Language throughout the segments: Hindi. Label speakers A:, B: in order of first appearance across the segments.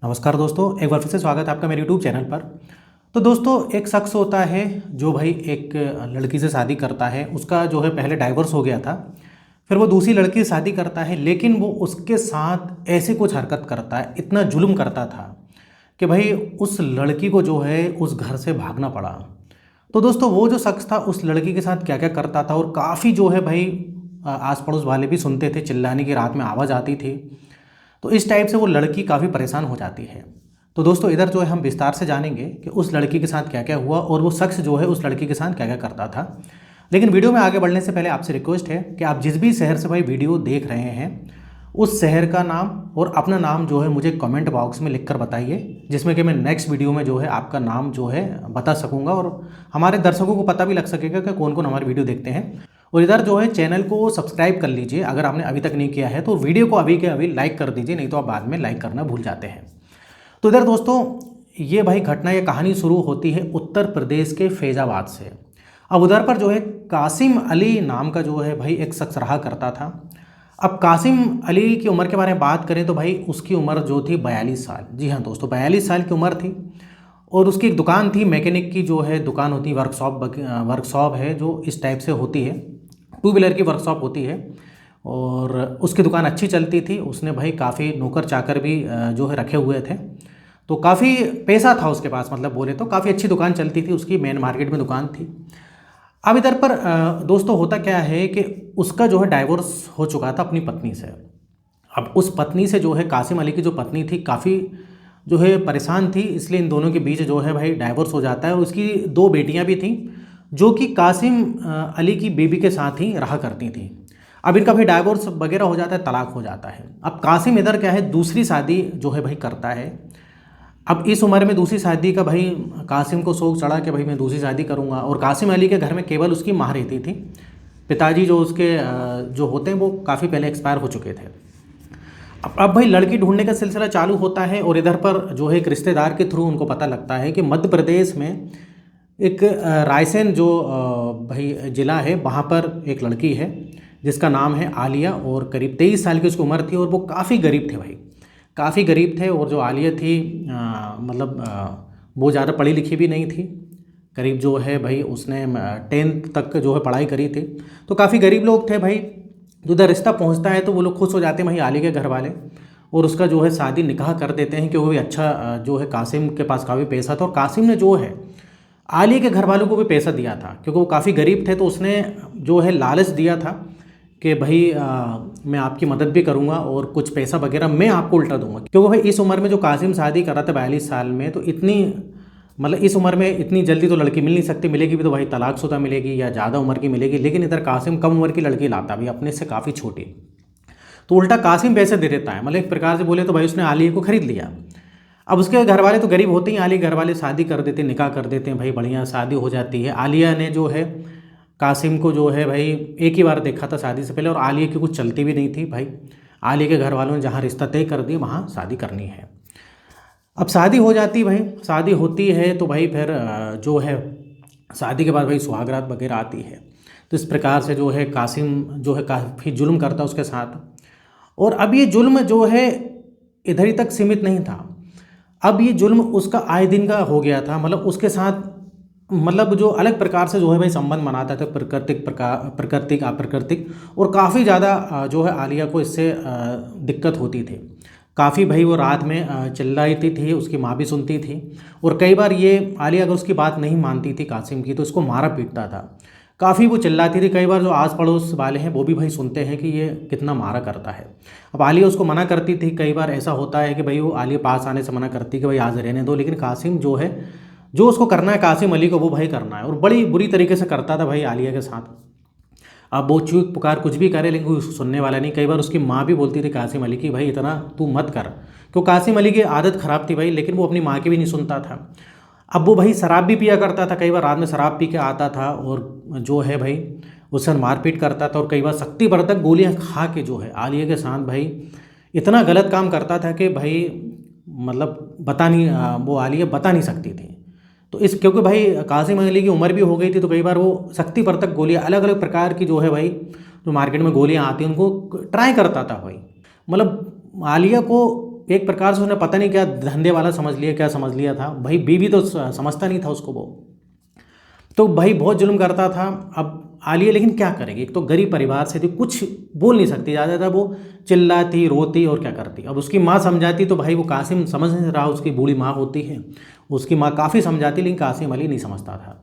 A: नमस्कार दोस्तों, एक बार फिर से स्वागत है आपका मेरे यूट्यूब चैनल पर। तो दोस्तों, एक शख्स होता है जो भाई एक लड़की से शादी करता है। उसका जो है पहले डाइवोर्स हो गया था, फिर वो दूसरी लड़की से शादी करता है, लेकिन वो उसके साथ ऐसी कुछ हरकत करता है, इतना जुल्म करता था कि भाई उस लड़की को जो है उस घर से भागना पड़ा। तो दोस्तों, वो जो शख्स था उस लड़की के साथ क्या क्या करता था, और काफ़ी जो है भाई आस पड़ोस वाले भी सुनते थे, चिल्लाने की रात में आवाज़ आती थी। तो इस टाइप से वो लड़की काफ़ी परेशान हो जाती है। तो दोस्तों, इधर जो है हम विस्तार से जानेंगे कि उस लड़की के साथ क्या क्या हुआ और वो शख्स जो है उस लड़की के साथ क्या क्या करता था। लेकिन वीडियो में आगे बढ़ने से पहले आपसे रिक्वेस्ट है कि आप जिस भी शहर से भाई वीडियो देख रहे हैं, उस शहर का नाम और अपना नाम जो है मुझे कमेंट बॉक्स में लिखकर बताइए, जिसमें कि मैं नेक्स्ट वीडियो में जो है आपका नाम जो है बता सकूंगा और हमारे दर्शकों को पता भी लग सकेगा कि कौन कौन हमारी वीडियो देखते हैं। और इधर जो है चैनल को सब्सक्राइब कर लीजिए अगर आपने अभी तक नहीं किया है, तो वीडियो को अभी के अभी लाइक कर दीजिए, नहीं तो आप बाद में लाइक करना भूल जाते हैं। तो इधर दोस्तों, ये भाई घटना, ये कहानी शुरू होती है उत्तर प्रदेश के फैजाबाद से। अब उधर पर जो है कासिम अली नाम का जो है भाई एक शख्स रहा करता था। अब कासिम अली की उम्र के बारे में बात करें तो भाई उसकी उम्र जो थी 42 साल। जी हाँ दोस्तों, 42 साल की उम्र थी। और उसकी एक दुकान थी, मैकेनिक की जो है दुकान होती है, वर्कशॉप है जो इस टाइप से होती है, टू व्हीलर की वर्कशॉप होती है। और उसकी दुकान अच्छी चलती थी। उसने भाई काफ़ी नौकर चाकर भी जो है रखे हुए थे, तो काफ़ी पैसा था उसके पास, मतलब बोले तो काफ़ी अच्छी दुकान चलती थी उसकी, मेन मार्केट में दुकान थी। अब इधर पर दोस्तों होता क्या है कि उसका जो है डाइवोर्स हो चुका था अपनी पत्नी से। अब उस पत्नी से जो है कासिम अली की जो पत्नी थी काफ़ी जो है परेशान थी, इसलिए इन दोनों के बीच जो है भाई डाइवोर्स हो जाता है। और उसकी दो बेटियां भी थीं जो कि कासिम अली की बीबी के साथ ही रहा करती थीं। अब इनका भाई डाइवोर्स वगैरह हो जाता है, तलाक हो जाता है। अब कासिम इधर क्या है, दूसरी शादी जो है भाई करता है। अब इस उम्र में दूसरी शादी का भाई कासिम को शौक चढ़ा कि भाई मैं दूसरी शादी करूंगा। और कासिम अली के घर में केवल उसकी माँ रहती थी। पिताजी जो उसके जो होते हैं वो काफ़ी पहले एक्सपायर हो चुके थे। अब भाई लड़की ढूंढने का सिलसिला चालू होता है, और इधर पर जो है एक रिश्तेदार के थ्रू उनको पता लगता है कि मध्य प्रदेश में एक रायसेन जो भाई ज़िला है, वहाँ पर एक लड़की है जिसका नाम है आलिया, और करीब 23 साल की उसकी उम्र थी। और वो काफ़ी गरीब थे भाई, काफ़ी गरीब थे। और जो आलिया थी मतलब वो ज़्यादा पढ़ी लिखी भी नहीं थी, करीब जो है भाई उसने 10th तक जो है पढ़ाई करी थी। तो काफ़ी गरीब लोग थे भाई। तो उधर रिश्ता पहुंचता है तो वो लोग खुश हो जाते हैं भाई आलिया के घर वाले, और उसका जो है शादी निकाह कर देते हैं, क्योंकि अच्छा जो है कासिम के पास काफ़ी पैसा था। और कासिम ने जो है आलिया के घर वालों को भी पैसा दिया था, क्योंकि वो काफ़ी गरीब थे। तो उसने जो है लालच दिया था कि भाई मैं आपकी मदद भी करूंगा और कुछ पैसा वगैरह मैं आपको उल्टा दूंगा। क्योंकि भाई इस उम्र में जो कासिम शादी कर रहा था 42 साल में, तो इतनी मतलब इस उम्र में इतनी जल्दी तो लड़की मिल नहीं सकती, मिलेगी भी तो भाई तलाकशुदा मिलेगी या ज़्यादा उम्र की मिलेगी। लेकिन इधर कासिम कम उम्र की लड़की लाता भी, अपने से काफ़ी छोटी। तो उल्टा कासिम पैसे दे देता है, मतलब एक प्रकार से बोले तो भाई उसने आलिया को खरीद लिया। अब उसके घर वाले तो गरीब होते ही, आलिया घर वाले शादी कर देते, निकाह कर देते हैं भाई, बढ़िया शादी हो जाती है। आलिया ने जो है कासिम को जो है भाई एक ही बार देखा था शादी से पहले, और आलिया की कुछ चलती भी नहीं थी भाई। आलिया के घर वालों ने जहाँ रिश्ता तय कर दिया वहाँ शादी करनी है। अब शादी हो जाती भाई, शादी होती है तो भाई फिर जो है शादी के बाद भाई सुहागरात वगैरह आती है। तो इस प्रकार से जो है कासिम जो है काफ़ी जुल्म करता उसके साथ। और अब ये जुल्म जो है इधर ही तक सीमित नहीं था, अब ये जुल्म उसका आए दिन का हो गया था। मतलब उसके साथ मतलब जो अलग प्रकार से जो है भाई संबंध बनाता था, प्राकृतिक अप्राकृतिक। और काफ़ी ज़्यादा जो है आलिया को इससे दिक्कत होती थी। काफ़ी भाई वो रात में चिल्लाती थी, उसकी माँ भी सुनती थी। और कई बार ये आलिया अगर उसकी बात नहीं मानती थी कासिम की, तो इसको मारा पीटता था। काफ़ी वो चिल्लाती थी। कई बार जो आस पड़ोस वाले हैं वो भी भाई सुनते हैं कि ये कितना मारा करता है। अब आलिया उसको मना करती थी। कई बार ऐसा होता है कि भाई वो आलिया पास आने से मना करती कि भाई आज रहने दो, लेकिन कासिम जो है जो उसको करना है कासिम अली को वो भाई करना है, और बड़ी बुरी तरीके से करता था भाई आलिया के साथ। अब वो चूक पुकार कुछ भी करे, लेकिन कोई उसको सुनने वाला नहीं। कई बार उसकी माँ भी बोलती थी कासिम अली की भाई इतना तू मत कर, क्यों कासिम अली की आदत ख़राब थी भाई, लेकिन वो अपनी माँ की भी नहीं सुनता था। अब वो भाई शराब भी पिया करता था, कई बार रात में शराब पी के आता था और जो है भाई उससे मारपीट करता था। और कई बार शक्तिवर्धक गोलियां खा के जो है आलिया के साथ भाई इतना गलत काम करता था कि भाई मतलब बता नहीं वो आलिया बता नहीं सकती थी। तो इस क्योंकि भाई कासिम अली की उम्र भी हो गई थी, तो कई बार वो शक्तिवर्धक गोलियां अलग अलग प्रकार की जो है भाई जो मार्केट में गोलियां आती हैं उनको ट्राई करता था भाई। मतलब आलिया को एक प्रकार से उसने पता नहीं क्या धंधे वाला समझ लिया, क्या समझ लिया था भाई, बीवी तो समझता नहीं था उसको वो, तो भाई बहुत जुल्म करता था। अब आलिया लेकिन क्या करेगी, एक तो गरीब परिवार से थी, कुछ बोल नहीं सकती, ज़्यादा वो चिल्लाती रोती और क्या करती। अब उसकी माँ समझाती तो भाई वो कासिम समझ नहीं रहा, उसकी बूढ़ी माँ होती है, उसकी माँ काफ़ी समझाती लेकिन कासिम अली नहीं समझता था।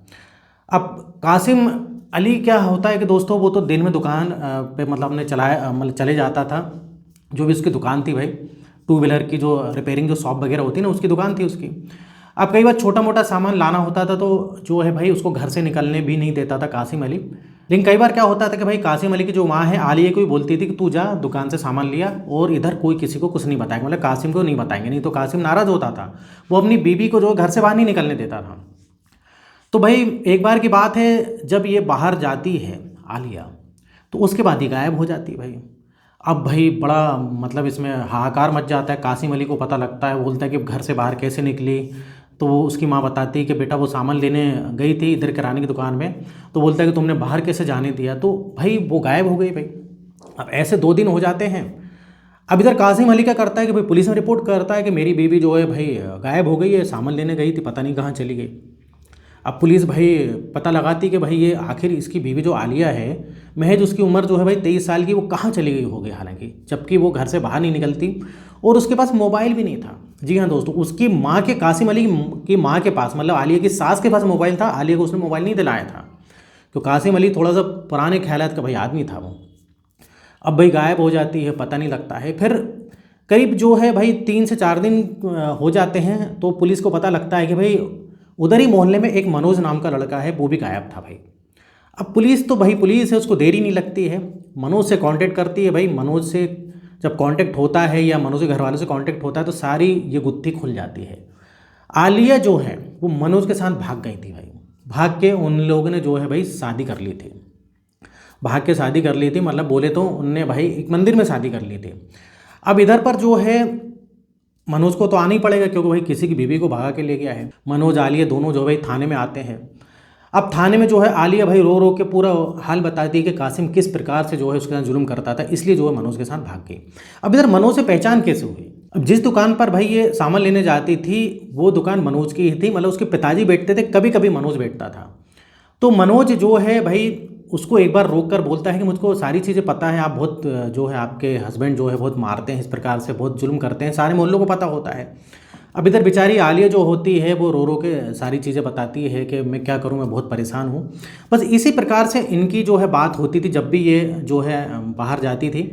A: अब कासिम अली क्या होता है कि दोस्तों वो तो दिन में दुकान पे मतलब अपने चलाया मतलब चले जाता था, जो भी उसकी दुकान थी भाई, टू व्हीलर की जो रिपेयरिंग जो शॉप वगैरह होती है ना, उसकी दुकान थी उसकी। अब कई बार छोटा मोटा सामान लाना होता था तो जो है भाई उसको घर से निकलने भी नहीं देता था कासिम अली। लेकिन कई बार क्या होता था कि भाई कासिम अली की जो माँ है आलिया को भी बोलती थी कि तू जा दुकान से सामान लिया और इधर कोई किसी को कुछ नहीं बताएंगे, मतलब कासिम को नहीं बताएंगे, नहीं तो कासिम नाराज़ होता था, वो अपनी बीबी को जो घर से बाहर नहीं निकलने देता था। तो भाई एक बार की बात है, जब ये बाहर जाती है आलिया तो उसके बाद ही गायब हो जाती है भाई। अब भाई बड़ा मतलब इसमें हाहाकार मच जाता है, कासिम अली को पता लगता है, बोलता है कि घर से बाहर कैसे निकली। तो वो उसकी माँ बताती है कि बेटा वो सामान लेने गई थी इधर किराने की दुकान में, तो बोलता है कि तुमने बाहर कैसे जाने दिया, तो भाई वो गायब हो गई भाई। अब ऐसे 2 दिन हो जाते हैं। अब इधर कासिम अली क्या करता है कि भाई पुलिस में रिपोर्ट करता है कि मेरी बीवी जो है भाई गायब हो गई है, सामान लेने गई थी, पता नहीं कहाँ चली गई। अब पुलिस भाई पता लगाती कि भाई ये आखिर इसकी बीवी जो आलिया है, महज उसकी उम्र जो है भाई 23 साल की, वो कहाँ चली गई होगी, हालांकि जबकि वो घर से बाहर नहीं निकलती और उसके पास मोबाइल भी नहीं था। जी हाँ दोस्तों, उसकी माँ के कासिम अली की माँ के पास मतलब आलिया की सास के पास मोबाइल था, आलिया को उसने मोबाइल नहीं दिलाया था, तो कासिम अली थोड़ा सा पुराने ख्यालात का भाई आदमी था वो। अब भाई गायब हो जाती है, पता नहीं लगता है। फिर करीब जो है भाई 3 से 4 दिन हो जाते हैं, तो पुलिस को पता लगता है कि भाई उधर ही मोहल्ले में एक मनोज नाम का लड़का है, वो भी गायब था भाई। अब पुलिस तो भाई पुलिस है, उसको देरी नहीं लगती है, मनोज से कांटेक्ट करती है भाई। मनोज से जब कांटेक्ट होता है या मनोज के घर वालों से कांटेक्ट होता है तो सारी ये गुत्थी खुल जाती है। आलिया जो है वो मनोज के साथ भाग गई थी भाई, भाग के उन लोगों ने जो है भाई शादी कर ली थी, भाग के शादी कर ली थी, मतलब बोले तो उनने भाई एक मंदिर में शादी कर ली थी। अब इधर पर जो है मनोज को तो आना ही पड़ेगा क्योंकि भाई किसी की बीवी को भगा के ले गया है। मनोज आलिया दोनों जो भाई थाने में आते हैं। अब थाने में जो है आलिया भाई रो रो के पूरा हाल बताती है कि कासिम किस प्रकार से जो है उसके साथ जुल्म करता था, इसलिए जो है मनोज के साथ भाग गई। अब इधर मनोज से पहचान कैसे हुई, अब जिस दुकान पर भाई ये सामान लेने जाती थी वो दुकान मनोज की ही थी, मतलब उसके पिताजी बैठते थे, कभी कभी मनोज बैठता था। तो मनोज जो है भाई उसको एक बार रोक कर बोलता है कि मुझको सारी चीज़ें पता है, आप बहुत जो है आपके हस्बैंड जो है बहुत मारते हैं, इस प्रकार से बहुत जुल्म करते हैं, सारे मोहल्लों को पता होता है। अब इधर बेचारी आलिया जो होती है वो रो रो के सारी चीज़ें बताती है कि मैं क्या करूं, मैं बहुत परेशान हूं। बस इसी प्रकार से इनकी जो है बात होती थी जब भी ये जो है बाहर जाती थी,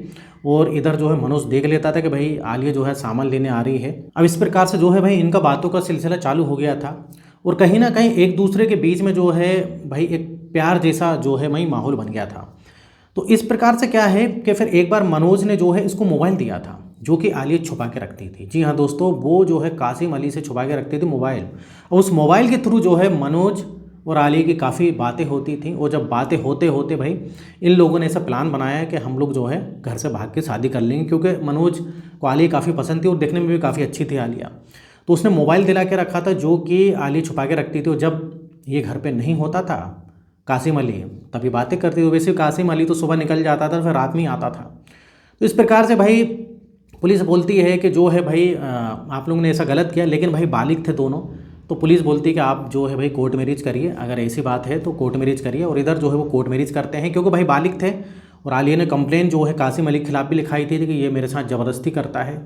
A: और इधर जो है मनोज देख लेता था कि भाई आलिया जो है सामान लेने आ रही है। अब इस प्रकार से जो है भाई इनका बातों का सिलसिला चालू हो गया था, और कहीं ना कहीं एक दूसरे के बीच में जो है भाई एक प्यार जैसा जो है वही माहौल बन गया था। तो इस प्रकार से क्या है कि फिर एक बार मनोज ने जो है इसको मोबाइल दिया था, जो कि आलिया छुपा के रखती थी। जी हाँ दोस्तों, वो जो है कासिम अली से छुपा के रखती थी मोबाइल, और उस मोबाइल के थ्रू जो है मनोज और आलिया की काफ़ी बातें होती थी। और जब बातें होते होते भाई इन लोगों ने ऐसा प्लान बनाया है कि हम लोग जो है घर से भाग के शादी कर लेंगे, क्योंकि मनोज को आलिया काफ़ी पसंद थी और देखने में भी काफ़ी अच्छी थी आलिया। तो उसने मोबाइल दिला के रखा था जो कि आलिया छुपा के रखती थी, और जब ये घर पे नहीं होता था कासिम अली तभी बातें करती थी। वैसे कासिम अली तो सुबह निकल जाता था फिर रात में ही आता था। तो इस प्रकार से भाई पुलिस बोलती है कि जो है भाई आप लोगों ने ऐसा गलत किया, लेकिन भाई बालिग थे दोनों, तो पुलिस बोलती है कि आप जो है भाई कोर्ट मैरिज करिए, अगर ऐसी बात है तो कोर्ट मैरिज करिए। और इधर जो है वो कोर्ट मैरिज करते हैं क्योंकि भाई बालिग थे। और आलिया ने कंप्लेन जो है कासिम अली के खिलाफ भी लिखाई थी कि ये मेरे साथ ज़बरदस्ती करता है,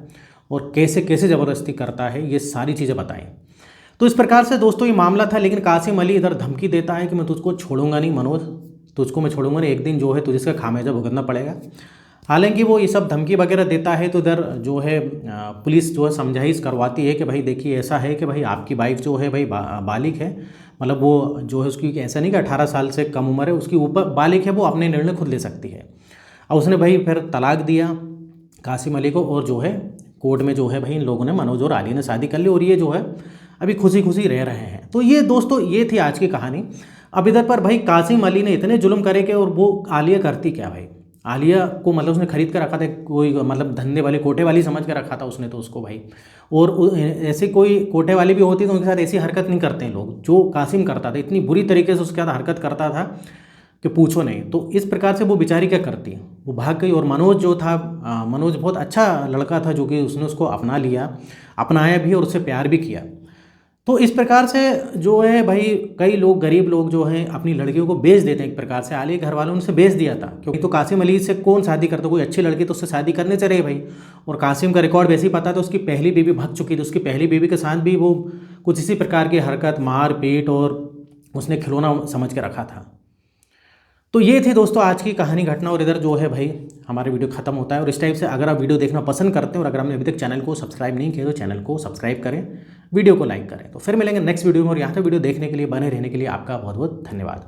A: और कैसे कैसे ज़बरदस्ती करता है ये सारी चीज़ें बताएं। तो इस प्रकार से दोस्तों ये मामला था। लेकिन कासिम अली इधर धमकी देता है कि मैं तुझको छोड़ूंगा नहीं मनोज, तुझको मैं छोड़ूंगा नहीं, एक दिन जो है तुझे इसका खामियाजा भुगतना पड़ेगा। हालांकि वो ये सब धमकी वगैरह देता है, तो इधर जो है पुलिस जो है समझाइश करवाती है कि भाई देखिए ऐसा है कि भाई आपकी वाइफ जो है भाई बालिग है, मतलब वो जो है उसकी ऐसा नहीं कि 18 साल से कम उम्र है, उसकी ऊपर बालिग है, वो अपने निर्णय खुद ले सकती है। और उसने भाई फिर तलाक दिया कासिम अली को, और जो है कोर्ट में जो है भाई इन लोगों ने मनोज और आलिया ने शादी कर ली, और ये जो है अभी खुशी खुशी रह रहे हैं। तो ये दोस्तों ये थी आज की कहानी। अब इधर पर भाई कासिम अली ने इतने जुल्म करे कि, और वो आलिया करती क्या भाई, आलिया को मतलब उसने खरीद कर रखा था, कोई मतलब धंधे वाली कोटे वाली समझ कर रखा था उसने तो उसको भाई। और ऐसे कोई कोटे वाली भी होती तो उनके साथ ऐसी हरकत नहीं करते हैं लोग, जो कासिम करता था इतनी बुरी तरीके से उसके साथ हरकत करता था। कि पूछो नहीं। तो इस प्रकार से वो बेचारी क्या करती है, वो भाग गई। और मनोज जो था, मनोज बहुत अच्छा लड़का था, जो कि उसने उसको अपना लिया, अपनाया भी और उससे प्यार भी किया। तो इस प्रकार से जो है भाई, कई लोग, गरीब लोग जो हैं अपनी लड़कियों को बेच देते हैं। एक प्रकार से आली घर वालों ने उसे बेच दिया था, क्योंकि तो कासिम अली से कौन शादी करता, कोई अच्छी लड़की तो उससे शादी करने से रहे भाई। और कासिम का रिकॉर्ड वैसे ही पता था, उसकी पहली बीवी भाग चुकी थी, उसकी पहली बीवी के साथ भी वो कुछ इसी प्रकार की हरकत, मार पीट, और उसने खिलौना समझ के रखा था। तो ये थी दोस्तों आज की कहानी, घटना। और इधर जो है भाई हमारा वीडियो खत्म होता है। और इस टाइप से अगर आप वीडियो देखना पसंद करते हैं, और अगर हमने अभी तक चैनल को सब्सक्राइब नहीं किया तो चैनल को सब्सक्राइब करें, वीडियो को लाइक करें। तो फिर मिलेंगे नेक्स्ट वीडियो में। और यहाँ तक वीडियो देखने के लिए, बने रहने के लिए आपका बहुत बहुत धन्यवाद।